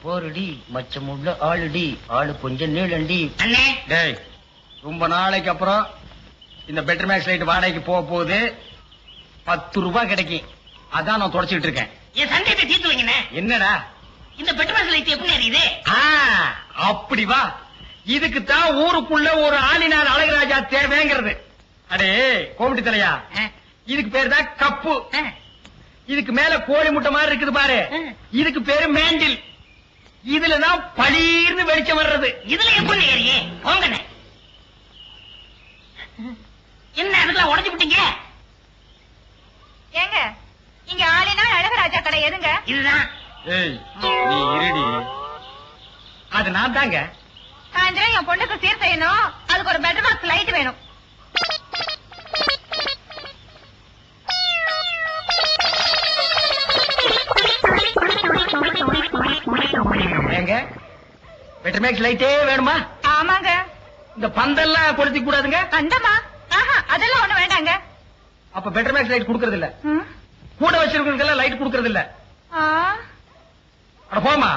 போருடி மச்சமுள்ள ஆளுடி ஆளு கொஞ்சம் நீளண்டி. அண்ணே டேய், ரொம்ப நாளைக்கு அப்புறம் இந்த பெட்டர் மேக்ஸ் லைட் வாடகைக்கு போக போகுது. 10 ரூபாய் கிடைக்கும். அதான் நான் தொடச்சிட்டு இருக்கேன். என் சந்தேகத்தை தீர்த்து வைங்கண்ணே. என்னடா இந்த பெட்ரோல் லைட் எப்படி எரியுது? அப்படி வா. இதுக்கு தான் ஊருக்குள்ள ஒரு ஆளினார் அழகுராஜா தேவைங்கிறது. அடே கோமிட்டி தலையா, இதுக்கு பேரு தான் கப்பு. இதுக்கு மேல கோழி முட்டை மாதிரி இருக்குது பாரு, இதுக்கு பேரு மேண்டில். இதுலதான் பளீர்னு வெளிச்சம் வர்றது. இதுல எப்படி ஏறியே போங்கண்ணே. என்ன அதுக்கெல்லாம் உடைச்சு விட்டீங்க? ஏங்க இங்க ஆளினா அழகராஜா கடை எதுங்க? இதுதான். ஏய் நீ இருடி. அது நான் தாங்க. சாயந்தரம் என் பொண்ணுக்கு சீர் செய்யணும். அதுக்கு ஒரு பெட்டர் பாக்ஸ் லைட் வேணும். ஏங்க பெட்டர் மேக்ஸ் லைட்டே வேணுமா? ஆமாங்க. இந்த பந்தெல்லாம் கொளுத்தி கூடாதுங்க. அந்தமா அதெல்லாம் ஒண்ணு வேண்டாங்க. அப்ப பெட்டர் மேக்ஸ் லைட் குடுக்கறது இல்ல. கூட வச்சிருக்கவங்க லைட் குடுக்கறது இல்ல. ஆ அட போமா.